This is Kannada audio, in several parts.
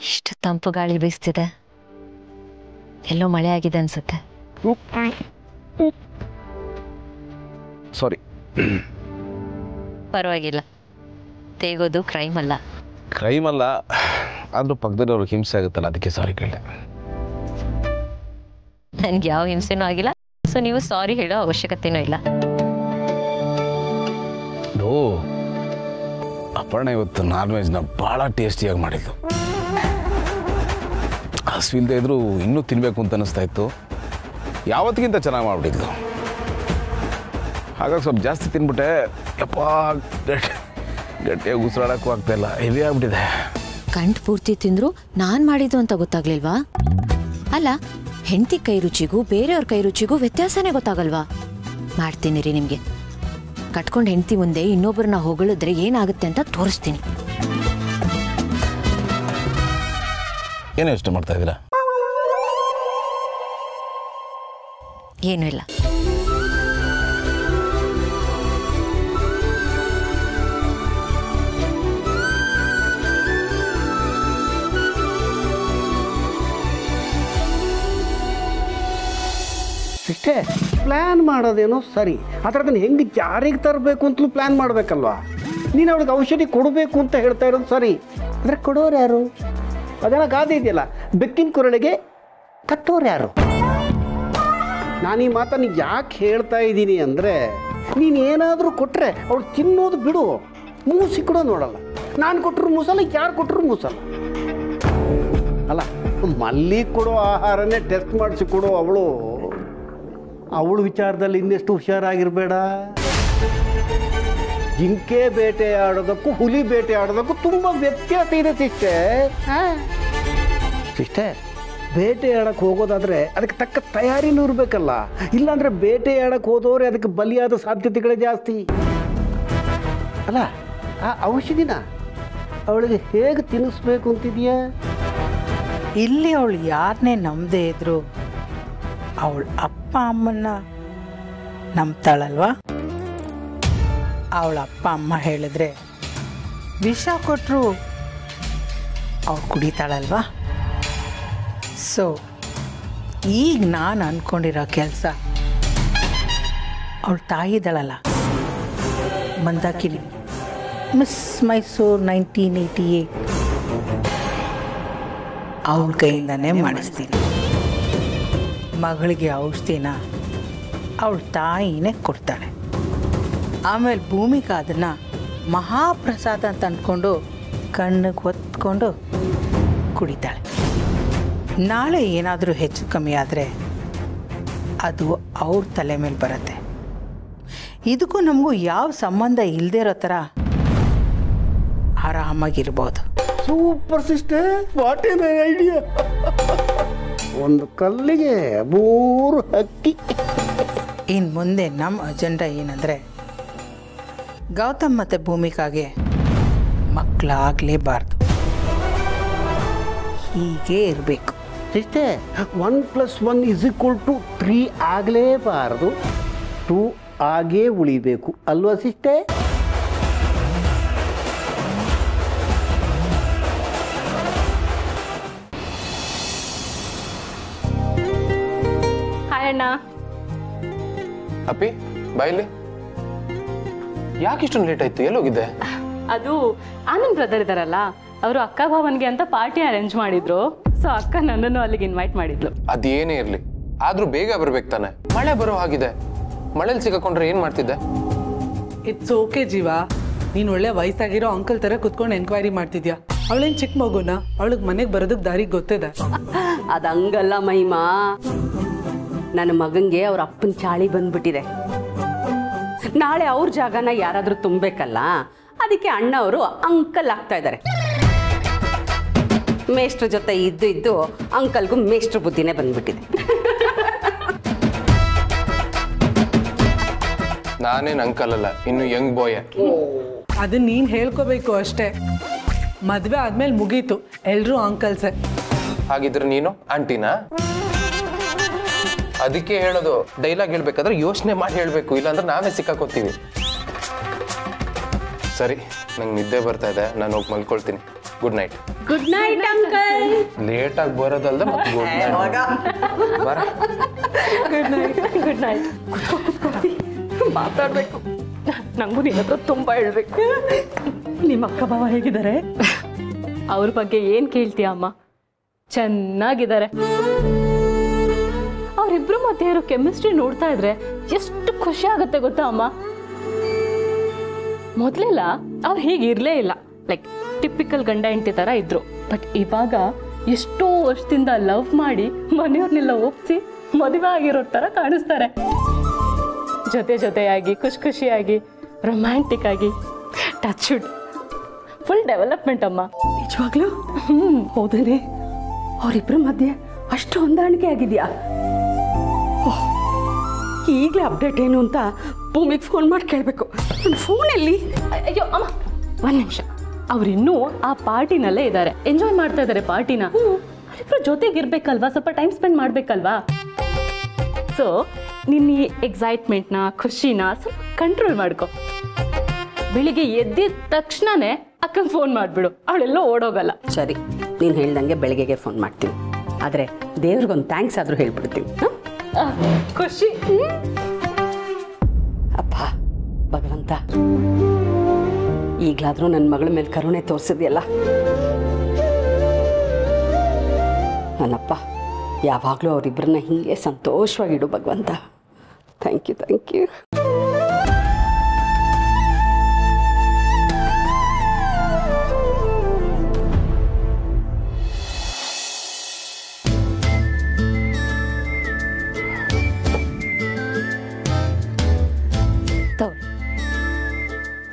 ಇಷ್ಟು ತಂಪು ಗಾಳಿ ಬೀಸ್ತಿದೆ. ಎಲ್ಲೋ ಮಳೆ ಆಗಿದೆ ಅನ್ಸುತ್ತೆ. ಸಾರಿ. ಪರವಾಗಿಲ್ಲ, ತೇಗೋದು ಕ್ರೈಮ್ ಅಲ್ಲ. ಕ್ರೈಮ್ ಅಲ್ಲ, ಆದರೂ ಪಕ್ಕದವ್ರಿಗೆ ಹಿಂಸೆ ಆಗುತ್ತಲ್ಲ, ಅದಕ್ಕೆ ಸಾರಿ ಕೇಳಿದೆ. ನನ್ಗೆ ಯಾವ ಹಿಂಸೆನೂ ಆಗಿಲ್ಲ, ಸೊ ನೀವು ಸಾರಿ ಹೇಳೋ ಅವಶ್ಯಕತೆನೂ ಇಲ್ಲ. ಅಪರ್ಣ ಇವತ್ತು ನಾನ್ ವೆಜ್ನ ಭಾಳ ಟೇಸ್ಟಿಯಾಗಿ ಮಾಡಿದ್ದು. ಹಸಿವಿಲ್ಲದೆ ಇದ್ರೂ ಇನ್ನೂ ತಿನ್ನಬೇಕು ಅಂತ ಅನ್ನಿಸ್ತಾ ಇತ್ತು. ಯಾವತ್ತಿಗಿಂತ ಚೆನ್ನಾಗಿ ಮಾಡಿಬಿಟ್ಟಿದ್ಲು. ಹಾಗಾಗಿ ಸ್ವಲ್ಪ ಜಾಸ್ತಿ ತಿನ್ಬಿಟ್ಟೆ. ಯಪ್ಪ, ಗಟ್ಟಿಯಾಗಿ ಉಸಿರಾಡೋಕ್ಕೂ ಆಗ್ತಾಯಿಲ್ಲ, ಹೆವಿ ಆಗ್ಬಿಟ್ಟಿದೆ. ಕಂಠ ಪೂರ್ತಿ ತಿಂದ್ರು ನಾನು ಮಾಡಿದ್ದು ಅಂತ ಗೊತ್ತಾಗ್ಲಿಲ್ವಾ? ಅಲ್ಲ, ಹೆಂಡತಿ ಕೈ ರುಚಿಗೂ ಬೇರೆಯವ್ರ ಕೈ ರುಚಿಗೂ ವ್ಯತ್ಯಾಸನೇ ಗೊತ್ತಾಗಲ್ವಾ? ಮಾಡ್ತೀನಿ ರೀ ನಿಮಗೆ. ಕಟ್ಕೊಂಡು ಹೆಂಡತಿ ಮುಂದೆ ಇನ್ನೊಬ್ಬರನ್ನ ಹೊಗಳಿದ್ರೆ ಏನಾಗುತ್ತೆ ಅಂತ ತೋರಿಸ್ತೀನಿ. ಏನೋ ಇಷ್ಟ ಮಾಡ್ತಾ ಇದ್ದೀರಾ? ಏನೂ ಇಲ್ಲ. ಇಷ್ಟೇ. ಪ್ಲ್ಯಾನ್ ಮಾಡೋದೇನೋ ಸರಿ, ಆದರೆ ಅದನ್ನು ಹೆಂಗೆ ಜಾರಿಗೆ ತರಬೇಕು ಅಂತಲೂ ಪ್ಲ್ಯಾನ್ ಮಾಡಬೇಕಲ್ವಾ? ನೀನು ಅವಳಿಗೆ ಔಷಧಿ ಕೊಡಬೇಕು ಅಂತ ಹೇಳ್ತಾ ಇರೋದು ಸರಿ, ಅಂದರೆ ಕೊಡೋರು ಯಾರು? ಅದೆಲ್ಲ ಗಾದೆ ಇದೆಯಲ್ಲ, ಬೆಕ್ಕಿನ ಕೊರಳಿಗೆ ಕಟ್ಟೋರು ಯಾರು? ನಾನು ಈ ಮಾತನ್ನು ಯಾಕೆ ಹೇಳ್ತಾ ಇದ್ದೀನಿ ಅಂದರೆ, ನೀನು ಏನಾದರೂ ಕೊಟ್ಟರೆ ಅವಳು ತಿನ್ನೋದು ಬಿಡು, ಮೂಸಿ ಕೂಡ ನೋಡಲ್ಲ. ನಾನು ಕೊಟ್ಟರು ಮೂಸಲ್ಲ, ಯಾರು ಕೊಟ್ಟರು ಮೂಸಲ್ಲ. ಅಲ್ಲ, ಮಲ್ಲಿ ಕೊಡೋ ಆಹಾರನೇ ಟೆಸ್ಟ್ ಮಾಡಿಸಿ ಕೊಡೋ ಅವಳು ವಿಚಾರದಲ್ಲಿ ಇನ್ನೆಷ್ಟು ಹುಷಾರಾಗಿರಬೇಡ. ಜಿಂಕೆ ಬೇಟೆ ಆಡೋದಕ್ಕೂ ಹುಲಿ ಬೇಟೆ ಆಡೋದಕ್ಕೂ ತುಂಬ ವ್ಯತ್ಯಾಸ ಇದೆ ಸಿಷ್ಟೆ. ಸಿಷ್ಟೆ, ಬೇಟೆ ಆಡೋಕ್ಕೆ ಹೋಗೋದಾದರೆ ಅದಕ್ಕೆ ತಕ್ಕ ತಯಾರಿನೂ ಇರಬೇಕಲ್ಲ. ಇಲ್ಲಾಂದರೆ ಬೇಟೆ ಆಡೋಕ್ಕೆ ಹೋದವರೆ ಅದಕ್ಕೆ ಬಲಿಯಾದ ಸಾಧ್ಯತೆಗಳೇ ಜಾಸ್ತಿ ಅಲ್ಲ. ಆ ಔಷಧಿನ ಅವಳಿಗೆ ಹೇಗೆ ತಿನ್ನಿಸ್ಬೇಕು ಅಂತಿದೆಯಾ? ಇಲ್ಲಿ ಅವಳು ಯಾರನ್ನೇ ನಂಬದೇ ಇದ್ರು ಅವಳ ಅಪ್ಪ ಅಮ್ಮನ್ನ ನಂಬ್ತಾಳಲ್ವಾ? ಅವಳ ಅಪ್ಪ ಅಮ್ಮ ಹೇಳಿದ್ರೆ ವಿಷ ಕೊಟ್ಟರು ಅವಳು ಕುಡಿತಾಳಲ್ವಾ? ಸೊ ಈಗ ನಾನು ಅಂದ್ಕೊಂಡಿರೋ ಕೆಲಸ, ಅವಳ ತಾಯಿ ಇದ್ದಾಳಲ್ಲ ಮಂದಾಕಿನಿ, ಮಿಸ್ ಮೈಸೂರು 1988, ಅವಳ ಕೈಯಿಂದನೇ ಮಾಡಿಸ್ತೀನಿ. ಮಗಳಿಗೆ ಔಷಧಿನ ಅವಳ ತಾಯಿನೇ ಕೊಡ್ತಾಳೆ. ಆಮೇಲೆ ಭೂಮಿಕಾ ಅದನ್ನು ಮಹಾಪ್ರಸಾದ ಅಂತ ಅಂದ್ಕೊಂಡು ಕಣ್ಣಿಗೆ ಹೊತ್ಕೊಂಡು ಕುಡಿತಾಳೆ. ನಾಳೆ ಏನಾದರೂ ಹೆಚ್ಚು ಕಮ್ಮಿ ಆದರೆ ಅದು ಅವ್ರ ತಲೆ ಮೇಲೆ ಬರುತ್ತೆ. ಇದಕ್ಕೂ ನಮಗೂ ಯಾವ ಸಂಬಂಧ ಇಲ್ಲದೆ ಇರೋ ಥರ ಆರಾಮಾಗಿರ್ಬೋದು. Super sister, what an idea! ಒಂದು ಕಲ್ಲಿಗೆ 3 ಹಕ್ಕಿ. ಇನ್ನು ಮುಂದೆ ನಮ್ಮ ಅಜೆಂಡಾ ಏನಂದರೆ, ಗೌತಮ್ ಮತ್ತು ಭೂಮಿಕಾಗೆ ಮಕ್ಕಳಾಗಲೇಬಾರ್ದು, ಹೀಗೆ ಇರಬೇಕು. ಸಿಸ್ಟರ್, 1+1 = 3 ಆಗಲೇಬಾರ್ದು, 2 ಆಗೇ ಉಳಿಬೇಕು ಅಲ್ವಾ ಸಿಸ್ಟರ್? ಅಣ್ಣ, ಅಪ್ಪಿ ಬಾಯಿಲಿ. ಯಾಕೆ ಇಷ್ಟೊಂದು ಲೇಟ್ ಆಯ್ತು? ಎಲ್ಲೋಗಿದ್ದೆ? ಅದು ಆನಂದ್ ಬ್ರದರ್ ಇದಾರಲ್ಲ, ಅವರು ಅಕ್ಕ ಭಾವನ್ಗೆ ಅಂತ ಪಾರ್ಟಿ ಅರೇಂಜ್ ಮಾಡಿದ್ರು. ಸೊ ಅಕ್ಕ ನನ್ನನ್ನು ಅಲ್ಲಿಗೆ ಇನ್ವೈಟ್ ಮಾಡಿದ್ಲು. ಅದೇನೇ ಇರ್ಲಿ, ಆದ್ರೂ ಬೇಗ ಬರ್ಬೇಕು ತಾನೆ. ಮಳೆ ಬರೋ ಹಾಗಿದೆ. ಮಳೆಲಿ ಸಿಕ್ಕಾಕೊಂಡ್ರೆ ಏನ್ ಮಾಡ್ತಿದ್ದೆ? ಇಟ್ಸ್ ಓಕೆ ಜೀವ, ನೀನು ಒಳ್ಳೆ ವಯಸ್ಸಾಗಿರೋ ಅಂಕಲ್ ತರ ಕುತ್ಕೊಂಡು ಎನ್ಕ್ವೈರಿ ಮಾಡ್ತಿದ್ಯಾ. ಅವಳೇನು ಚಿಕ್ಕ ಮಗುನ, ಅವಳಿಗೆ ಮನೆಗೆ ಬರೋದಕ್ಕೆ ದಾರಿ ಗೊತ್ತಿದೆ. ಅದಂಗಲ್ಲ ಮಹಿಮಾ, ನನ್ನ ಮಗಂಗೆ ಅವ್ರ ಅಪ್ಪನ ಚಾಳಿ ಬಂದ್ಬಿಟ್ಟಿದೆ. ನಾಳೆ ಅವ್ರ ಜಾಗನ ಯಾರಾದ್ರೂ ತುಂಬಬೇಕಲ್ಲ, ಅದಕ್ಕೆ ಅಣ್ಣ ಅವರು ಅಂಕಲ್ ಆಗ್ತಾ ಇದ್ದಾರೆ. ಮೇಷ್ಟ್ರ ಜೊತೆ ಇದ್ದು ಅಂಕಲ್ಗೂ ಮೇಷ್ಟ್ರ ಬುದ್ಧಿನೇ ಬಂದ್ಬಿಟ್ಟಿದೆ. ನಾನೇನು ಅಂಕಲ್ ಅಲ್ಲ, ಇನ್ನು ಯಂಗ್ ಬಾಯ್. ಅದನ್ನ ನೀನ್ ಹೇಳ್ಕೋಬೇಕು ಅಷ್ಟೇ. ಮದ್ವೆ ಆದ್ಮೇಲೆ ಮುಗೀತು, ಎಲ್ರೂ ಅಂಕಲ್ಸೆ. ಹಾಗಿದ್ರೆ ನೀನು ಆಂಟಿನಾ? ಅದಕ್ಕೆ ಹೇಳೋದು, ಡೈಲಾಗ್ ಹೇಳ್ಬೇಕಾದ್ರೆ ಯೋಚನೆ ಮಾಡಿ ಹೇಳ್ಬೇಕು, ಇಲ್ಲಾಂದ್ರೆ ನಾವೇ ಸಿಕ್ಕಾಕೋತೀವಿ. ಸರಿ, ನಂಗೆ ನಿದ್ದೆ ಬರ್ತಾ ಇದೆ, ನಾನು ಹೋಗಿ ಮಲ್ಕೊಳ್ತೀನಿ. Good night. Good night uncle. ಲೇಟಾಗಿ ಬರೋದಲ್ದ ಮತ್ತೆ ಬರ. Good night. ಮಾತಾಡ್ಬೇಕು, ನಂಗೂ ನಿನ್ನ ಹತ್ರ ತುಂಬಾ ಹೇಳ್ಬೇಕು. ನಿಮ್ಮ ಅಕ್ಕ ಬಾವ ಹೇಗಿದ್ದಾರೆ? ಅವ್ರ ಬಗ್ಗೆ ಏನ್ ಕೇಳ್ತೀಯ ಅಮ್ಮ, ಚೆನ್ನಾಗಿದ್ದಾರೆ. ಅವರಿಬ್ರು ಮತ್ತೆ ಇರೋ ಕೆಮಿಸ್ಟ್ರಿ ನೋಡ್ತಾ ಇದ್ರೆ ಎಷ್ಟು ಖುಷಿ ಆಗುತ್ತೆ ಗೊತ್ತಾ ಅಮ್ಮ. ಮೊದ್ಲೆಲ್ಲ ಅವ್ರು ಹೀಗಿರ್ಲೇ ಇಲ್ಲ, ಲೈಕ್ ಟಿಪಿಕಲ್ ಗಂಡ ಹೆಂಡತಿ ತರ ಇದ್ರು. ಬಟ್ ಇವಾಗ ಎಷ್ಟೋ ವರ್ಷದಿಂದ ಲವ್ ಮಾಡಿ ಮನೆಯವ್ರನ್ನೆಲ್ಲ ಒಪ್ಸಿ ಮದುವೆ ಆಗಿರೋ ತರ ಕಾಣಿಸ್ತಾರೆ. ಜೊತೆಯಾಗಿ ಖುಷಿಯಾಗಿ ರೊಮ್ಯಾಂಟಿಕ್ ಆಗಿ ಟಚ್ಡ್ ಫುಲ್ ಡೆವಲಪ್ಮೆಂಟ್ ಅಮ್ಮ. ನಿಜವಾಗ್ಲೂ? ಹೌದೇನೆ. ಅವರಿಬ್ಬರ ಮಧ್ಯೆ ಅಷ್ಟು ಹೊಂದಾಣಿಕೆ ಆಗಿದ್ಯಾ? ಈಗಲೇ ಅಪ್ಡೇಟ್ ಏನು ಅಂತ ಭೂಮಿಗೆ ಫೋನ್ ಮಾಡಿ ಕೇಳಬೇಕು. ನನ್ನ ಫೋನಲ್ಲಿ. ಅಯ್ಯೋ ಅಮ್ಮ, ಒಂದ್ ನಿಮಿಷ. ಅವ್ರಿನ್ನೂ ಆ ಪಾರ್ಟಿನಲ್ಲೇ ಇದ್ದಾರೆ, ಎಂಜಾಯ್ ಮಾಡ್ತಾ ಇದ್ದಾರೆ ಪಾರ್ಟಿನ. ಅವರಿಬ್ರು ಜೊತೆಗಿರ್ಬೇಕಲ್ವಾ, ಸ್ವಲ್ಪ ಟೈಮ್ ಸ್ಪೆಂಡ್ ಮಾಡ್ಬೇಕಲ್ವಾ. ಸೊ ನಿನ್ನ ಈ ಎಕ್ಸೈಟ್ಮೆಂಟ್ನ ಖುಷಿನ ಸ್ವಲ್ಪ ಕಂಟ್ರೋಲ್ ಮಾಡ್ಕೊ. ಬೆಳಿಗ್ಗೆ ಎದ್ದಿದ ತಕ್ಷಣನೇ ಅಕ್ಕಂಗೆ ಫೋನ್ ಮಾಡಿಬಿಡು, ಅವಳೆಲ್ಲೋ ಓಡೋಗಲ್ಲ. ಸರಿ, ನೀನು ಹೇಳ್ದಂಗೆ ಬೆಳಗ್ಗೆಗೆ ಫೋನ್ ಮಾಡ್ತೀನಿ. ಆದರೆ ದೇವ್ರಿಗೊಂದು ಥ್ಯಾಂಕ್ಸ್ ಆದರೂ ಹೇಳ್ಬಿಡ್ತೀನಿ. ಖುಷಿ. ಅಪ್ಪ ಭಗವಂತ, ಈಗಲಾದರೂ ನನ್ನ ಮಗಳ ಮೇಲೆ ಕರುಣೆ ತೋರಿಸಿದ್ಯಲ್ಲ. ನನ್ನಪ್ಪ ಯಾವಾಗಲೂ ಅವರಿಬ್ಬರನ್ನ ಹೀಗೆ ಸಂತೋಷವಾಗಿಡು ಭಗವಂತ. Thank you, thank you.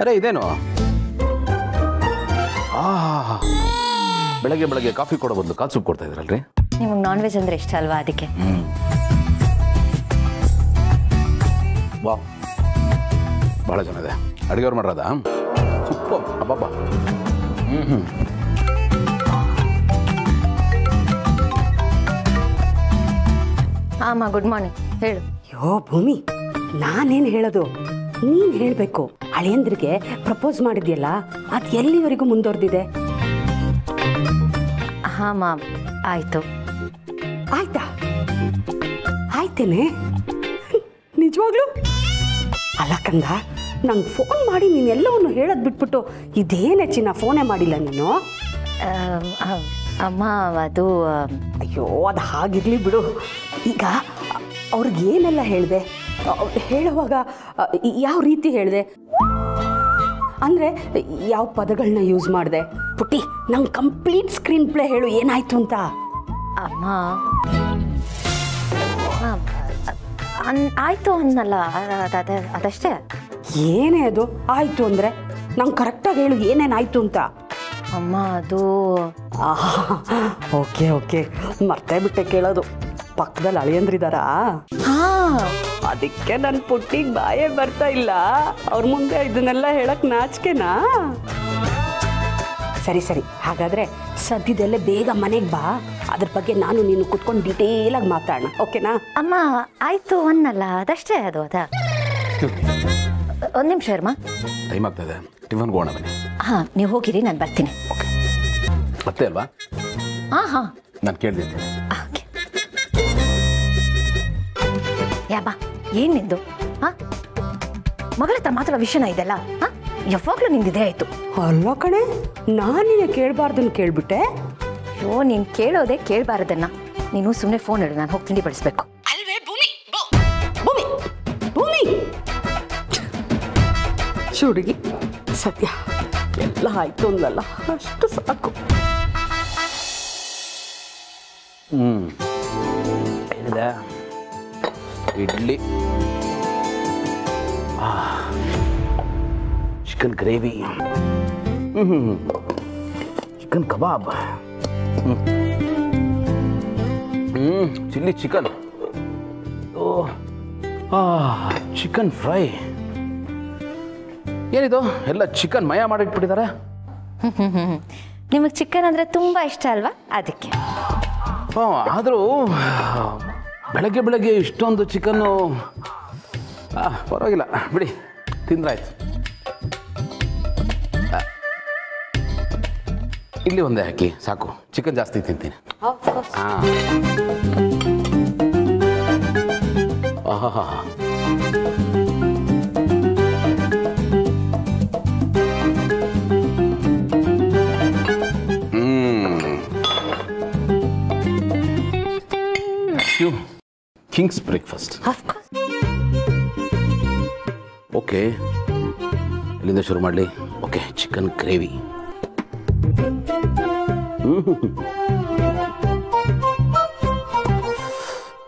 ಅರೆ ಇದೇನು? ಬೆಳಗ್ಗೆ ಕಾಫಿ ಕೊಡೋ ಬದಲು ಕಾಲ್ ಸೂಪ್ ಕೊಡ್ತಾ ಇದ್ರಲ್ರಿ? ನಿಮಗೆ ನಾನ್ ವೆಜ್ ಅಂದ್ರೆ ಇಷ್ಟ ಅಲ್ವಾ, ಅದಕ್ಕೆ. ವಾವ್, ಭಾಳ ಜನ ಇದೆ. ಅಡುಗೆಯವ್ರು ಮಾಡ್ರದ ಸೂಪರ್. ಅಬ್ಬಬ್ಬ. ಅಮ್ಮ ಗುಡ್ ಮಾರ್ನಿಂಗ್. ಹೇಳು. ಯೋ ಭೂಮಿ, ನಾನೇನು ಹೇಳೋದು, ನೀನು ಹೇಳಬೇಕು. ಅಳಿಯಂದ್ರಿಗೆ ಪ್ರಪೋಸ್ ಮಾಡಿದ್ಯಲ್ಲ, ಅದು ಎಲ್ಲಿವರೆಗೂ ಮುಂದುವರೆದಿದೆ? ಹಾಂ ಮಾ, ಆಯಿತು. ಆಯ್ತಾ? ಆಯ್ತೇನೆ? ನಿಜವಾಗ್ಲೂ? ಅಲ್ಲ ಕಂದ, ನಂಗೆ ಫೋನ್ ಮಾಡಿ ನೀನೆಲ್ಲವನ್ನು ಹೇಳೋದು ಬಿಟ್ಬಿಟ್ಟು ಇದೇನೇ ಚಿನ್ನ ಫೋನೇ ಮಾಡಿಲ್ಲ ನೀನು? ಅಮ್ಮ ಅದು ಅಯ್ಯೋ, ಅದು ಹಾಗಿರ್ಲಿ ಬಿಡು. ಈಗ ಅವ್ರಿಗೆ ಏನೆಲ್ಲ ಹೇಳಿದೆ? ಹೇಳುವಾಗ ಯಾವ ರೀತಿ ಹೇಳಿದೆ? ಅಂದರೆ ಯಾವ ಪದಗಳನ್ನ ಯೂಸ್ ಮಾಡಿದೆ? ಪುಟ್ಟಿ, ನಂಗೆ ಕಂಪ್ಲೀಟ್ ಸ್ಕ್ರೀನ್ ಪ್ಲೇ ಹೇಳು, ಏನಾಯ್ತು ಅಂತ. ಅಮ್ಮ ಆಯಿತು ಅನ್ನಲ್ಲ, ಅದಷ್ಟೇ. ಏನೇ ಅದು ಆಯಿತು ಅಂದರೆ? ನಂಗೆ ಕರೆಕ್ಟಾಗಿ ಹೇಳು, ಏನೇನಾಯಿತು ಅಂತ. ಅಮ್ಮ ಅದು ಓಕೆ, ಮರ್ತೇ ಬಿಟ್ಟೆ ಕೇಳೋದು. ಪಕ್ಕದಲ್ಲಿ ಅಳಿಯಂದ್ರಿದಾರಾ? ಹಾಂ, ಅದಕ್ಕೆ ನನ್ನ ಪುಟ್ಟಿಗೆ ಬಾಯೇ ಬರ್ತಾ ಇಲ್ಲ. ಅವ್ರ ಮುಂದೆ ಇದನ್ನೆಲ್ಲ ಹೇಳಕ್ ನಾಚಿಕೆನಾ? ಸರಿ, ಹಾಗಾದ್ರೆ ಸದ್ಯದಲ್ಲೇ ಬೇಗ ಮನೆಗೆ ಬಾ. ಅದ್ರ ಬಗ್ಗೆ ನಾನು ನೀನು ಕುತ್ಕೊಂಡು ಡೀಟೇಲಾಗಿ ಮಾತಾಡೋಣ, ಓಕೆನಾ? ಅಮ್ಮ ಆಯಿತು ಅನ್ನಲ್ಲ, ಅದಷ್ಟೇ. ಅದು ಒಂದು ನಿಮಿಷ ಇರಮ್ಮ, ಟೈಮ್ ಆಗ್ತಾಯಿದೆ. ಟಿಫನ್ ಹೋಗೋಣ ಬನ್ನಿ. ಹಾಂ, ನೀವು ಹೋಗಿರಿ, ನಾನು ಬರ್ತೀನಿ. ಓಕೆ, ಮತ್ತೆ ಅಲ್ವಾ? ಹಾಂ ನಾನು ಕೇಳ್ದಿದ್ದೀನಿ. ಓಕೆ. ಯಾಬಾ, ಏನು ನಿಂದು? ಹಾಂ, ಮಗಳ ಹತ್ರ ಮಾತಾಡೋ ವಿಷಯನ ಇದೆಲ್ಲ? ಹಾಂ, ಯಾವಾಗಲೂ ನಿಂದಿದೆ ಆಯಿತು. ಅಲ್ಲ ಕಣೆ, ನಾನಿನ್ನ ಕೇಳಬಾರ್ದನ್ನು ಕೇಳ್ಬಿಟ್ಟೆ. ಅಯ್ಯೋ, ನೀನು ಕೇಳೋದೇ ಕೇಳಬಾರ್ದನ್ನ. ನೀನು ಸುಮ್ಮನೆ ಫೋನ್ ಇಡು, ನಾನು ಹೋಗಿ ತಿಂಡಿ ಬಡಿಸ್ಬೇಕು. ಅಲ್ವೇ ಭೂಮಿ? ಭೂಮಿ ಹುಡುಗಿ, ಸದ್ಯ ಎಲ್ಲ ಆಯ್ತು ಅಂದಲ್ಲ, ಅಷ್ಟು ಸಾಕು. ಏನಿದೆ? ಇಡ್ಲಿ, ಚಿಕನ್ ಗ್ರೇವಿ, ಚಿಕನ್ ಕಬಾಬ್, ಚಿಲ್ಲಿ ಚಿಕನ್, ಚಿಕನ್ ಫ್ರೈ. ಏನಿದು ಎಲ್ಲ ಚಿಕನ್ ಮಯ ಮಾಡಿಟ್ಬಿಟ್ಟಿದ್ದಾರೆ? ನಿಮಗೆ ಚಿಕನ್ ಅಂದರೆ ತುಂಬ ಇಷ್ಟ ಅಲ್ವಾ, ಅದಕ್ಕೆ. ಆದರೂ ಬೆಳಗ್ಗೆ ಇಷ್ಟೊಂದು ಚಿಕನ್ನು ಪರವಾಗಿಲ್ಲ ಬಿಡಿ, ತಿಂದ್ರಾಯ್ತು. ಇಲ್ಲಿ ಒಂದೇ ಹಾಕಿ ಸಾಕು, ಚಿಕನ್ ಜಾಸ್ತಿ ತಿಂತೀನಿ. ಹಾಂ. ಆಹಾ. Kings breakfast. ಓಕೆ, ಇಲ್ಲಿಂದ ಶುರು ಮಾಡಲಿ. Okay, chicken gravy.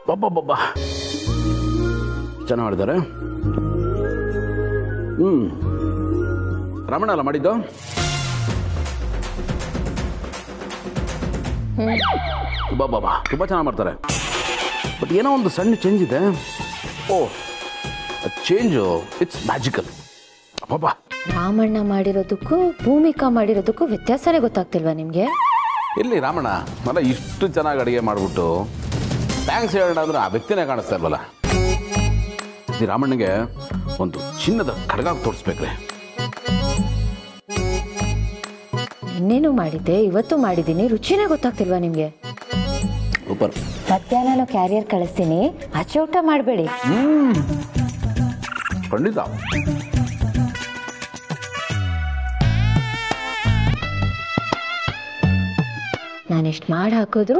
ಬಾಬಾ ಚೆನ್ನಾಗಿ ಮಾಡಿದ್ದಾರೆ. ರಮಣ ಅಲ್ಲ ಮಾಡಿದ್ದು? ಬಾಬಾ ತುಂಬ ಚೆನ್ನಾಗಿ ಮಾಡ್ತಾರೆ. ಬಟ್ ಏನೋ ಒಂದು ಸಣ್ಣ ಚೇಂಜ್ ಇದೆ. ಓ, ಚೇಂಜು ಇಟ್ಸ್ ಮ್ಯಾಜಿಕಲ್. ಬಾಬಾ, ರಾಮಣ್ಣ ಮಾಡಿರೋದಕ್ಕೂ ಭೂಮಿಕಾ ಮಾಡಿರೋದಕ್ಕೂ ವ್ಯತ್ಯಾಸನೇ ಗೊತ್ತಾಗ್ತಿಲ್ವಾ ನಿಮಗೆ? ಎಲ್ಲಿ ರಾಮಣ್ಣ ಮಲ್ಲ ಇಷ್ಟು ಚೆನ್ನಾಗಿ ಅಡುಗೆ ಮಾಡಿಬಿಟ್ಟು ಥ್ಯಾಂಕ್ಸ್ ಹೇಳೋಣ ಅಂದ್ರೆ ಆ ವ್ಯಕ್ತಿನೇ ಕಾಣಿಸ್ತಾ ಇಲ್ವಲ್ಲ. ಈ ರಾಮಣ್ಣಗೆ ಒಂದು ಚಿನ್ನದ ಖಡ್ಗ ತೋರಿಸ್ಬೇಕ್ರೆ. ಇನ್ನೇನು ಮಾಡಿದ್ದೆ, ಇವತ್ತು ಮಾಡಿದ್ದೀನಿ, ರುಚಿನೇ ಗೊತ್ತಾಗ್ತಿಲ್ವಾ ನಿಮಗೆ? ಸೂಪರ್. ಮಧ್ಯಾಹ್ನ ಕ್ಯಾರಿಯರ್ ಕಳಿಸ್ತೀನಿ, ಆಚೆ ಊಟ ಮಾಡಬೇಡಿ. ಖಂಡಿತ. ನಾನೆಷ್ಟು ಮಾಡಿ ಹಾಕಿದ್ರು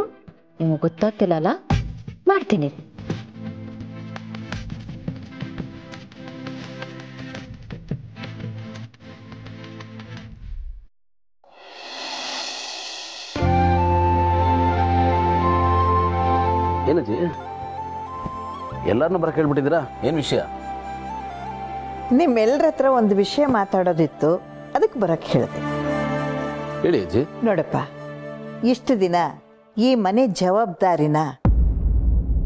ನಿಮಗೆ ಗೊತ್ತಾಗ್ತಿಲ್ಲಲ್ಲ, ಮಾಡ್ತೀನಿ. ಏನಜ್ಜಿ ಎಲ್ಲರನ್ನೂ ಬರ ಕೇಳ್ಬಿಟ್ಟಿದ್ದೀರಾ? ಏನು ವಿಷಯ? ನಿಮ್ಮೆಲ್ಲರ ಹತ್ರ ಒಂದು ವಿಷಯ ಮಾತಾಡೋದಿತ್ತು, ಅದಕ್ಕೆ ಬರಕ್ಕೆ ಹೇಳಿದೆ. ಹೇಳಿ ಅಜ್ಜಿ. ನೋಡಪ್ಪ, ಇಷ್ಟು ದಿನ ಈ ಮನೆ ಜವಾಬ್ದಾರಿನ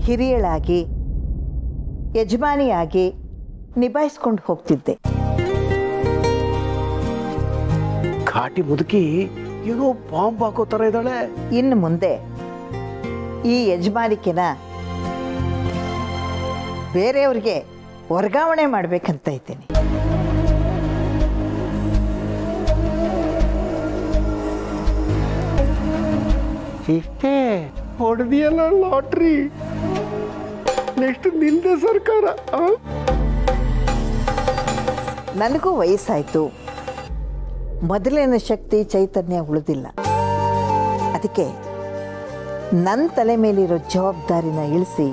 ಹಿರಿಯಳಾಗಿ ಯಜಮಾನಿಯಾಗಿ ನಿಭಾಯಿಸ್ಕೊಂಡು ಹೋಗ್ತಿದ್ದೆ. ಘಾಟಿ ಮುದುಕಿ ಏನೋ ಬಾಂಬ್ ಹಾಕೋ ಥರ ಇದ್ದಾಳೆ. ಇನ್ನು ಮುಂದೆ ಈ ಯಜಮಾನಿಕೆನ ಬೇರೆಯವ್ರಿಗೆ ವರ್ಗಾವಣೆ ಮಾಡಬೇಕಂತ ಇದ್ದೀನಿ. ಇಷ್ಟೇ ಹೊಡೆದಿಯಲ್ಲ ಲಾಟ್ರಿ. ನೆಕ್ಸ್ಟ್ ನಿಂದೆ ಸರ್ಕಾರ. ನನಗೂ ವಯಸ್ಸಾಯಿತು, ಮೊದಲಿನ ಶಕ್ತಿ ಚೈತನ್ಯ ಉಳಿದಿಲ್ಲ. ಅದಕ್ಕೆ ನನ್ನ ತಲೆ ಮೇಲಿರೋ ಜವಾಬ್ದಾರಿನ ಇಳಿಸಿ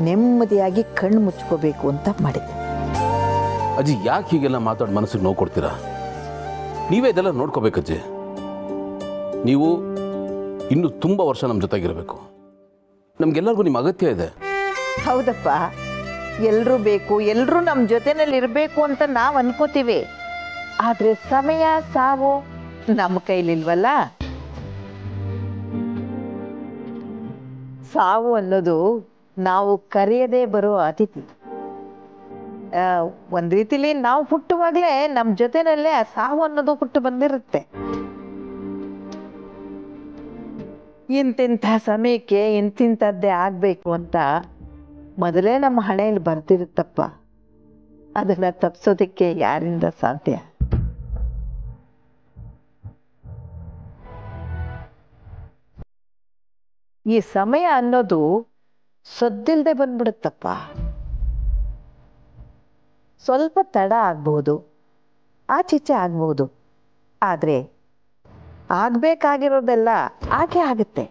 ನೆಮ್ಮದಿಯಾಗಿ ಕಣ್ಣು ಮುಚ್ಕೋಬೇಕು ಅಂತ ಮಾಡಿದೆ. ಅಜ್ಜಿ, ಯಾಕೆ ಹೀಗೆಲ್ಲ ಮಾತಾಡಿ ಮನಸ್ಸಿಗೆ ನೋವು ಕೊಡ್ತೀರಾ? ನೀವೇ ಇದೆಲ್ಲ ನೋಡ್ಕೋಬೇಕಜ್ಜಿ. ನೀವು ಇನ್ನೂ ತುಂಬ ವರ್ಷ ನಮ್ಮ ಜೊತೆಗಿರಬೇಕು. ನಮ್ಗೆಲ್ಲರಿಗೂ ನಿಮ್ಮ ಅಗತ್ಯ ಇದೆ. ಹೌದಪ್ಪ, ಎಲ್ಲರೂ ಬೇಕು, ಎಲ್ಲರೂ ನಮ್ಮ ಜೊತೆನಲ್ಲಿ ಇರಬೇಕು ಅಂತ ನಾವು ಅನ್ಕೋತೀವಿ. ಆದರೆ ಸಮಯ ಸಾವು ನಮ್ಮ ಕೈಲಿಲ್ವಲ್ಲ. ಸಾವು ಅನ್ನೋದು ನಾವು ಕರೆಯದೇ ಬರೋ ಅತಿಥಿ. ಒಂದು ರೀತಿಲಿ ನಾವು ಹುಟ್ಟುವಾಗಲೇ ನಮ್ಮ ಜೊತೆನಲ್ಲೇ ಆ ಸಾವು ಅನ್ನೋದು ಹುಟ್ಟು ಬಂದಿರುತ್ತೆ. ಇಂತಿಂಥ ಸಮಯಕ್ಕೆ ಇಂತಿಂಥದ್ದೇ ಆಗಬೇಕು ಅಂತ ಮೊದಲೇ ನಮ್ಮ ಹಣೆಯಲ್ಲಿ ಬರ್ತಿರುತ್ತಪ್ಪ. ಅದನ್ನು ತಪ್ಪಿಸೋದಕ್ಕೆ ಯಾರಿಂದ ಸಾಧ್ಯ? ಈ ಸಮಯ ಅನ್ನೋದು ಸದ್ದಿಲ್ದೆ ಬಂದ್ಬಿಡುತ್ತಪ್ಪ. ಸ್ವಲ್ಪ ತಡ ಆಗ್ಬಹುದು, ಆಚೀಚೆ ಆಗ್ಬಹುದು, ಆದರೆ ಆಗ್ಬೇಕಾಗಿರೋದೆಲ್ಲ ಹಾಗೆ ಆಗುತ್ತೆ.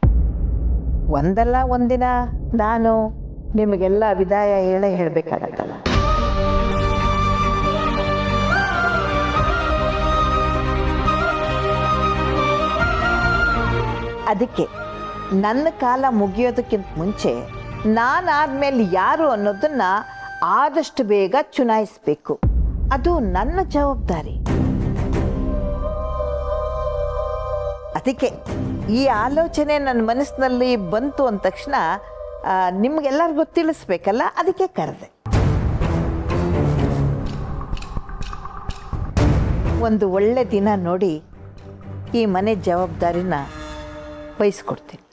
ಒಂದಲ್ಲ ಒಂದಿನ ನಾನು ನಿಮಗೆಲ್ಲ ವಿದಾಯ ಹೇಳಬೇಕಾಗತ್ತಲ್ಲ. ಅದಕ್ಕೆ ನನ್ನ ಕಾಲ ಮುಗಿಯೋದಕ್ಕಿಂತ ಮುಂಚೆ ನಾನಾದ್ಮೇಲೆ ಯಾರು ಅನ್ನೋದನ್ನ ಆದಷ್ಟು ಬೇಗ ಚುನಾಯಿಸಬೇಕು. ಅದು ನನ್ನ ಜವಾಬ್ದಾರಿ. ಅದಕ್ಕೆ ಈ ಆಲೋಚನೆ ನನ್ನ ಮನಸ್ಸಿನಲ್ಲಿ ಬಂತು ಅಂದ ತಕ್ಷಣ ನಿಮ್ಗೆಲ್ಲರಿಗೂ ತಿಳಿಸ್ಬೇಕಲ್ಲ, ಅದಕ್ಕೆ ಕರೆದೆ. ಒಂದು ಒಳ್ಳೆ ದಿನ ನೋಡಿ ಈ ಮನೆ ಜವಾಬ್ದಾರಿನ ವಹಿಸ್ಕೊಡ್ತೀನಿ.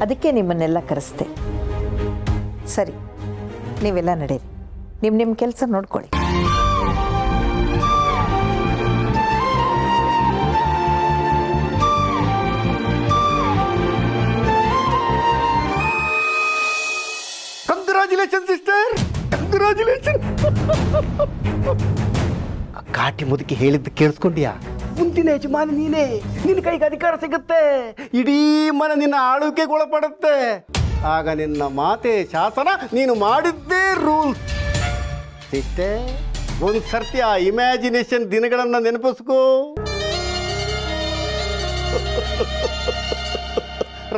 ಅದಕ್ಕೆ ನಿಮ್ಮನ್ನೆಲ್ಲ ಕರೆಸ್ದೆ. ಸರಿ, ನೀವೆಲ್ಲ ನಡೆಯಿರಿ, ನಿಮ್ಮ ಕೆಲಸ ನೋಡ್ಕೊಳ್ಳಿ. Congratulation sister, congratulation. ಕಾಟಿ ಮುದುಕಿ ಹೇಳಿದ್ದು ಕೇಳಿಸ್ಕೊಂಡ್ಯಾ? ಮುಂದಿನ ಯಜಮಾನಿ ನೀನೇ, ನಿನ್ನ ಕೈಗೆ ಅಧಿಕಾರ ಸಿಗುತ್ತೆ, ಇಡೀ ಮನೆ ನಿನ್ನ ಆಳ್ವಿಕೆಗೆ ಒಳಪಡುತ್ತೆ. ಆಗ ನಿನ್ನ ಮಾತೆ ಶಾಸನ, ನೀನು ಮಾಡಿದ್ದೇ ರೂಲ್ಸ್. ಸಿಸ್ಟರ್, ಒಂದು ಸರ್ತಿ ಆ ಇಮ್ಯಾಜಿನೇಷನ್ ದಿನಗಳನ್ನು ನೆನಪಿಸ್ಕೋ.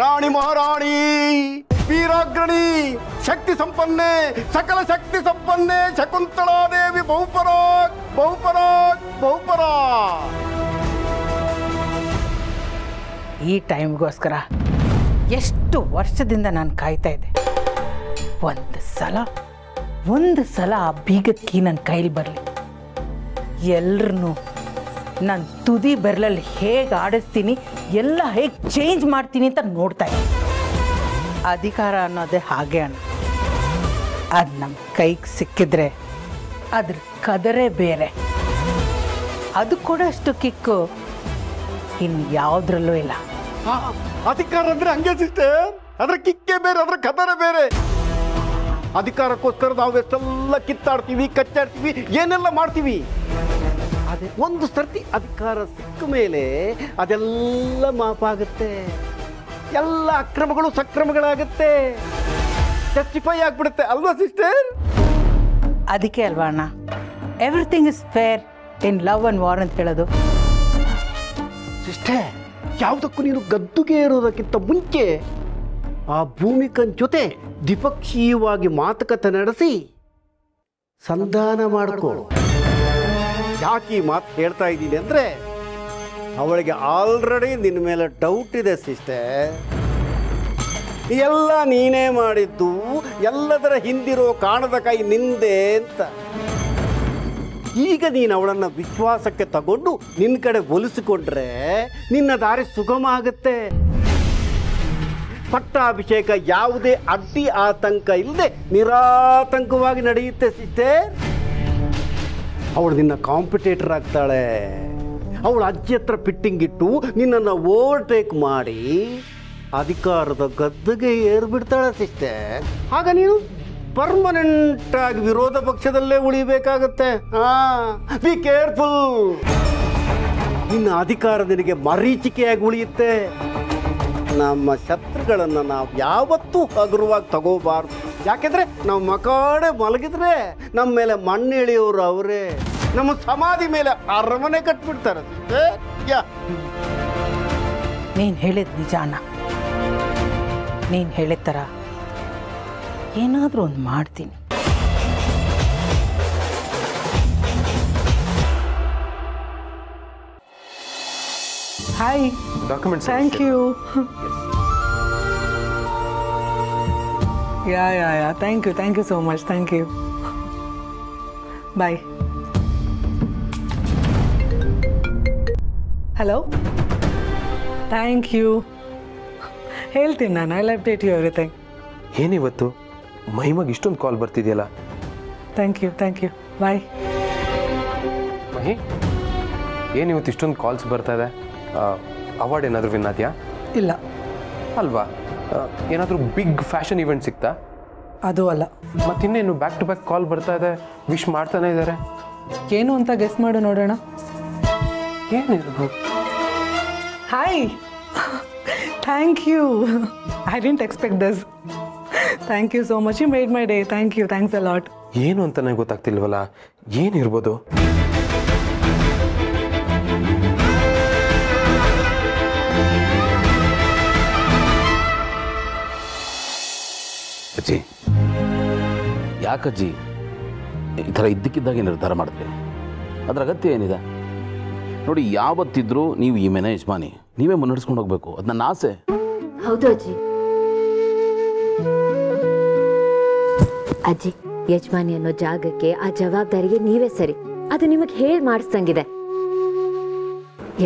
ರಾಣಿ ಮಹಾರಾಣಿ, ವೀರಾಗ್ರಣಿ, ಶಕ್ತಿ ಸಂಪನ್ನೆ, ಸಕಲ ಶಕ್ತಿ ಸಂಪನ್ನೆ ಶಕುಂತಲಾದೇವಿ ಬಹುಪರಾಗ್ ಬಹುಪರಾಗ್ ಬಹುಪರಾಗ್. ಈ ಟೈಮ್ಗೋಸ್ಕರ ಎಷ್ಟು ವರ್ಷದಿಂದ ನಾನು ಕಾಯ್ತಾ ಇದ್ದೆ. ಒಂದು ಸಲ ಆ ಬೀಗದ ಕೀ ನನ್ನ ಕೈಲಿ ಬರಲಿ, ಎಲ್ರೂ ನಾನು ತುದಿ ಬೆರಳಲ್ಲಿ ಹೇಗೆ ಆಡಿಸ್ತೀನಿ, ಎಲ್ಲ ಹೇಗೆ ಚೇಂಜ್ ಮಾಡ್ತೀನಿ ಅಂತ ನೋಡ್ತಾ ಇದ್ದೆ. ಅಧಿಕಾರ ಅನ್ನೋದೇ ಹಾಗೆ ಅಣ್ಣ, ಅದು ನಮ್ಮ ಕೈಗೆ ಸಿಕ್ಕಿದ್ರೆ ಅದ್ರ ಕದರೇ ಬೇರೆ. ಅದು ಕೂಡ ಅಷ್ಟು ಕಿಕ್ಕು ಇನ್ನು ಯಾವುದ್ರಲ್ಲೂ ಇಲ್ಲ. ಅಧಿಕಾರ ಅಂದ್ರೆ ಹಂಗೆ ಸಿಸ್ಟರ್, ಅದ್ರ ಕಿಕ್ಕೆ ಬೇರೆ, ಅದ್ರ ಕದರ ಬೇರೆ. ಅಧಿಕಾರಕ್ಕೋಸ್ಕರ ನಾವು ಎಷ್ಟೆಲ್ಲ ಕಿತ್ತಾಡ್ತೀವಿ, ಕಚ್ಚಾಡ್ತೀವಿ, ಏನೆಲ್ಲ ಮಾಡ್ತೀವಿ. ಅದೇ ಒಂದು ಸರ್ತಿ ಅಧಿಕಾರ ಸಿಕ್ಕ ಮೇಲೆ ಅದೆಲ್ಲ ಮಾಪಾಗುತ್ತೆ, ಎಲ್ಲ ಅಕ್ರಮಗಳು ಸಕ್ರಮಗಳಾಗುತ್ತೆ, ಜಸ್ಟಿಫೈ ಆಗ್ಬಿಡುತ್ತೆ ಅಲ್ವಾ ಸಿಸ್ಟರ್? ಅದಕ್ಕೆ ಅಲ್ವಾ ಅಣ್ಣ everything is fair in love and war ಅಂತ ಹೇಳೋದು. ಸಿಸ್ಟರ್, ಯಾವುದಕ್ಕೂ ನೀನು ಗದ್ದುಗೆ ಇರೋದಕ್ಕಿಂತ ಮುಂಚೆ ಆ ಭೂಮಿಕನ್ ಜೊತೆ ದ್ವಿಪಕ್ಷೀಯವಾಗಿ ಮಾತುಕತೆ ನಡೆಸಿ ಸಂಧಾನ ಮಾಡ್ಕೋ. ಯಾಕೆ ಈ ಮಾತು ಹೇಳ್ತಾ ಇದ್ದೀನಿ ಅಂದರೆ, ಅವಳಿಗೆ ಆಲ್ರೆಡಿ ನಿನ್ನ ಮೇಲೆ ಡೌಟ್ ಇದೆ ಸಿಸ್ಟರ್. ಎಲ್ಲ ನೀನೇ ಮಾಡಿದ್ದು, ಎಲ್ಲದರ ಹಿಂದಿರೋ ಕಾಣದ ಕೈ ನಿಂದೆ ಅಂತ. ಈಗ ನೀನು ಅವಳನ್ನು ವಿಶ್ವಾಸಕ್ಕೆ ತಗೊಂಡು ನಿನ್ನ ಕಡೆ ಒಲಿಸಿಕೊಂಡ್ರೆ ನಿನ್ನ ದಾರಿ ಸುಗಮ ಆಗುತ್ತೆ. ಪಟ್ಟಾಭಿಷೇಕ ಯಾವುದೇ ಅಡ್ಡಿ ಆತಂಕ ಇಲ್ಲದೆ ನಿರಾತಂಕವಾಗಿ ನಡೆಯುತ್ತೆ ಸಿಸ್ಟರ್. ಅವಳು ನಿನ್ನ ಕಾಂಪಿಟೇಟರ್ ಆಗ್ತಾಳೆ. ಅವಳು ಅಜ್ಜಿ ಹತ್ರ ಫಿಟ್ಟಿಂಗ್ ಇಟ್ಟು ನಿನ್ನನ್ನು ಓವರ್ಟೇಕ್ ಮಾಡಿ ಅಧಿಕಾರದ ಗದ್ದುಗೆ ಏರ್ಬಿಡ್ತಾಳೆ ಸಿಸ್ಟರ್. ಆಗ ನೀನು ಪರ್ಮನೆಂಟ್ ಆಗಿ ವಿರೋಧ ಪಕ್ಷದಲ್ಲೇ ಉಳಿಬೇಕಾಗತ್ತೆ. Be careful. ನಿನ್ನ ಅಧಿಕಾರ ನಿನಗೆ ಮರೀಚಿಕೆಯಾಗಿ ಉಳಿಯುತ್ತೆ. ನಮ್ಮ ಶತ್ರುಗಳನ್ನು ನಾವು ಯಾವತ್ತೂ ಹಗುರವಾಗಿ ತಗೋಬಾರ್ದು. ಯಾಕೆಂದರೆ ನಾವು ಮಕಾಡೆ ಮಲಗಿದ್ರೆ ನಮ್ಮ ಮೇಲೆ ಮಣ್ಣು ಎಳೆಯೋರು ಅವರೇ, ನಮ್ಮ ಸಮಾಧಿ ಮೇಲೆ ಅರಮನೆ ಕಟ್ಬಿಡ್ತಾರೆ. ನೀನು ಹೇಳಿದ ನಿಜ ಅಣ್ಣ, ನೀನು ಹೇಳಿದ ಥರ ಏನಾದರೂ ಒಂದು ಮಾಡ್ತೀನಿ. Hi, documents. Thank you. Yeah thank you so much. Thank you. Bye. Hello, thank you. ಹೇಳ್ತೀನಿ ನಾನು, I will update you everything. ಏನಿವತ್ತು ಮಹಿಮಾಗೆ ಇಷ್ಟೊಂದು ಕಾಲ್ ಬರ್ತಿದೆಯಲ್ಲ? Thank you. ಬಾಯ್. ಮಹಿ, ಏನಿವತ್ತು ಇಷ್ಟೊಂದು ಕಾಲ್ಸ್ ಬರ್ತಾ ಇದೆ? ಅವಾರ್ಡ್ ಏನಾದರೂ ವಿನ್ ಆದ್ಯಾ? ಇಲ್ಲ. ಅಲ್ವಾ? ಏನಾದರೂ ಬಿಗ್ ಫ್ಯಾಷನ್ ಇವೆಂಟ್ ಸಿಗ್ತಾ? ಅದು ಅಲ್ಲ. ಮತ್ತಿನ್ನೇನು ಬ್ಯಾಕ್ ಟು ಬ್ಯಾಕ್ ಕಾಲ್ ಬರ್ತಾ ಇದೆ, ವಿಶ್ ಮಾಡ್ತಾನೆ ಇದ್ದಾರೆ. ಏನು ಅಂತ ಗೆಸ್ ಮಾಡು ನೋಡೋಣ. ಏನಿರ್ಬೋದು? Hi, thank you. I didn't expect this. Thank you so much. You made my day. Thank you. Thanks a lot. ಏನು ಅಂತ ನನಗೆ ಗೊತ್ತಾಗ್ತಿಲ್ವಲ್ಲ, ಏನಿರ್ಬೋದು? ಅಜ್ಜಿ, ಯಾಕಜ್ಜಿ ಈ ಥರ ಇದ್ದಕ್ಕಿದ್ದಾಗೆ ನಿರ್ಧಾರ ಮಾಡಿದ್ರಿ? ಅದರ ಅಗತ್ಯ ಏನಿದೆ? ನೋಡಿ, ಯಾವತ್ತಿದ್ರೂ ನೀವು ಈ ಮನೆ ಯಜಮಾನಿ, ನೀವೇ ಮುನ್ನಡೆಸ್ಕೊಂಡು ಹೋಗ್ಬೇಕು. ಅದು ನನ್ನ ಆಸೆ. ಹೌದು ಅಜ್ಜಿ. ಅಜ್ಜಿ, ಯಜಮಾನಿ ಅನ್ನೋ ಜಾಗಕ್ಕೆ, ಆ ಜವಾಬ್ದಾರಿಗೆ ನೀವೇ ಸರಿ. ಅದು ನಿಮಗೆ ಹೇಳಿ ಮಾಡಿಸ್ದಂಗಿದೆ.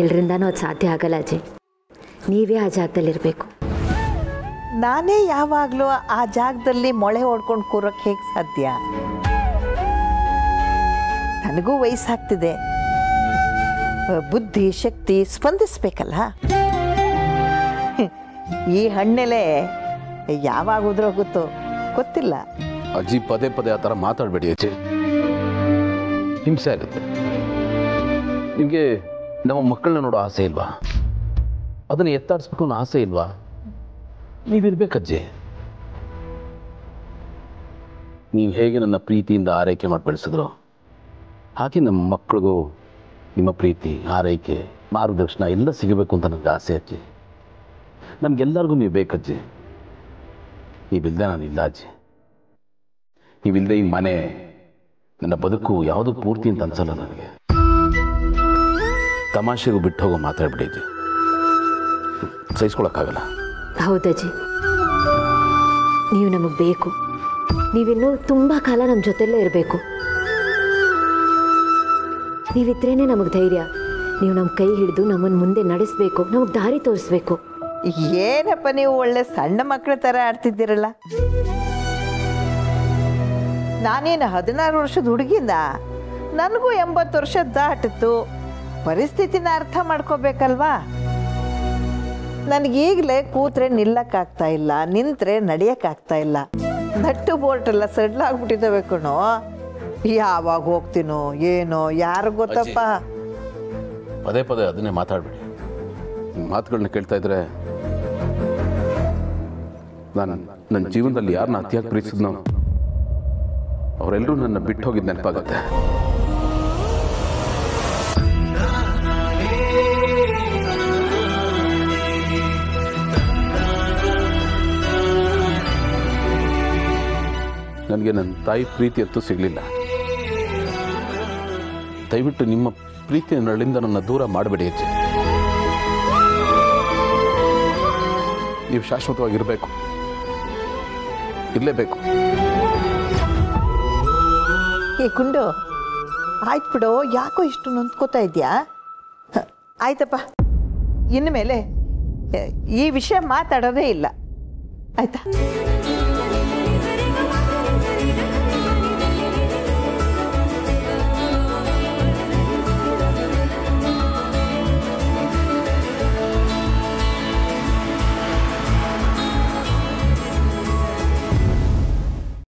ಎಲ್ರಿಂದಾನೂ ಅದು ಸಾಧ್ಯ ಆಗಲ್ಲ ಅಜ್ಜಿ. ನೀವೇ ಆ ಜಾಗದಲ್ಲಿರಬೇಕು. ನಾನೇ ಯಾವಾಗಲೂ ಆ ಜಾಗದಲ್ಲಿ ಮೊಳೆ ಹೊಡ್ಕೊಂಡು ಕೂರೋಕ್ಕೆ ಹೇಗೆ ಸಾಧ್ಯ? ನನಗೂ ವಯಸ್ಸಾಗ್ತಿದೆ, ಬುದ್ಧಿ ಶಕ್ತಿ ಸ್ಪಂದಿಸ್ಬೇಕಲ್ಲ. ಈ ಹಣ್ಣೆಲೆ ಯಾವಾಗ ಉದುರೋಗುತ್ತೋ ಗೊತ್ತಿಲ್ಲ. ಅಜ್ಜಿ ಪದೇ ಪದೇ ಆ ಥರ ಮಾತಾಡಬೇಡಿ ಅಜ್ಜಿ, ಹಿಂಸೆ ಆಗುತ್ತೆ. ನಿಮಗೆ ನಮ್ಮ ಮಕ್ಕಳನ್ನ ನೋಡೋ ಆಸೆ ಇಲ್ವಾ? ಅದನ್ನು ಎತ್ತಾಡಿಸ್ಬೇಕು ಅನ್ನೋ ಆಸೆ ಇಲ್ವಾ? ನೀವಿರ್ಬೇಕಜ್ಜಿ. ನೀವು ಹೇಗೆ ನನ್ನ ಪ್ರೀತಿಯಿಂದ ಆರೈಕೆ ಮಾಡಿ ಬೆಳೆಸಿದ್ರು ಹಾಗೆ ನಮ್ಮ ಮಕ್ಕಳಿಗೂ ನಿಮ್ಮ ಪ್ರೀತಿ, ಆರೈಕೆ, ಮಾರ್ಗದರ್ಶನ ಎಲ್ಲ ಸಿಗಬೇಕು ಅಂತ ನನಗೆ ಆಸೆ ಅಜ್ಜಿ. ನಮಗೆಲ್ಲರಿಗೂ ನೀವು ಬೇಕಜ್ಜಿ. ನೀವಿಲ್ಲದೆ ನಾನಿಲ್ಲ ಅಜ್ಜಿ. ನೀವಿಲ್ಲದೆ ಈ ಮನೆ, ನನ್ನ ಬದುಕು ಯಾವುದು ಪೂರ್ತಿ ಅಂತ ಅನ್ಸಲ್ಲ ನನಗೆ. ತಮಾಷೆಗೂ ಬಿಟ್ಟು ಹೋಗೋ ಮಾತಾಡ್ಬಿಡಿ ಅಜ್ಜಿ, ಸಹಿಸ್ಕೊಳಕ್ಕಾಗಲ್ಲ. ಹೌದಜ್ಜಿ, ನೀವು ನಮಗೆ ಬೇಕು. ನೀವಿನ್ನೂ ತುಂಬ ಕಾಲ ನಮ್ಮ ಜೊತೆಯಲ್ಲೇ ಇರಬೇಕು. ನೀವಿದ್ರೇನೆ ನಮಗೆ ಧೈರ್ಯ. ನೀವು ನಮ್ಮ ಕೈ ಹಿಡಿದು ನಮ್ಮನ್ನು ಮುಂದೆ ನಡೆಸಬೇಕು, ನಮಗೆ ದಾರಿ ತೋರಿಸ್ಬೇಕು. ಏನಪ್ಪ ನೀವು ಒಳ್ಳೆ ಸಣ್ಣ ಮಕ್ಕಳ ಥರ ಆಡ್ತಿದ್ದೀರಲ್ಲ. ನಾನೇನು 16 ವರ್ಷದ ಹುಡುಗಿಂದ, ನನಗೂ 80 ವರ್ಷ ದಾಟಿತ್ತು. ಪರಿಸ್ಥಿತಿನ ಅರ್ಥ ಮಾಡ್ಕೋಬೇಕಲ್ವಾ? ನನಗೀಗಲೇ ಕೂತ್ರೆ ನಿಲ್ಲಕ್ಕಾಗ್ತಾ ಇಲ್ಲ, ನಿಂತ್ರೆ ನಡೆಯೋಕ್ಕಾಗ್ತಾ ಇಲ್ಲ. ನಟ್ಟು ಬೋಲ್ಟೆಲ್ಲ ಸಡ್ಲಾಗ್ಬಿಟ್ಟಿದ್ದಾವೆ ಕಣೋ. ಯಾವಾಗ ಹೋಗ್ತೀನೋ ಏನೋ ಯಾರು ಗೊತ್ತಪ್ಪ. ಪದೇ ಪದೇ ಅದನ್ನೇ ಮಾತಾಡಬೇಡಿ. ಮಾತುಗಳನ್ನ ಕೇಳ್ತಾ ಇದ್ರೆ ನಾನು ನನ್ನ ಜೀವನದಲ್ಲಿ ಯಾರನ್ನ ಅತಿಯಾಗಿ ಪ್ರೀತಿಸಿದ್ನೋ ಅವರೆಲ್ಲರೂ ನನ್ನ ಬಿಟ್ಟು ಹೋಗಿದ್ದು ನೆನಪಾಗತ್ತೆ. ನನಗೆ ನನ್ನ ತಾಯಿ ಪ್ರೀತಿ ಅಂತೂ ಸಿಗಲಿಲ್ಲ. ದಯವಿಟ್ಟು ನಿಮ್ಮ ಪ್ರೀತಿಯ ನಳಿಂದ ನನ್ನ ದೂರ ಮಾಡಬೇಡಿ ಅಜ್ಜಿ. ನೀವು ಶಾಶ್ವತವಾಗಿರಬೇಕು, ಇರಲೇಬೇಕು. ಏ ಗುಂಡು, ಆಯ್ತು ಬಿಡು, ಯಾಕೋ ಇಷ್ಟು ನೊಂದ್ಕೋತಾ ಇದೆಯಾ? ಆಯ್ತಪ್ಪ, ಇನ್ನು ಮೇಲೆ ಈ ವಿಷಯ ಮಾತಾಡೋದೇ ಇಲ್ಲ, ಆಯ್ತಾ?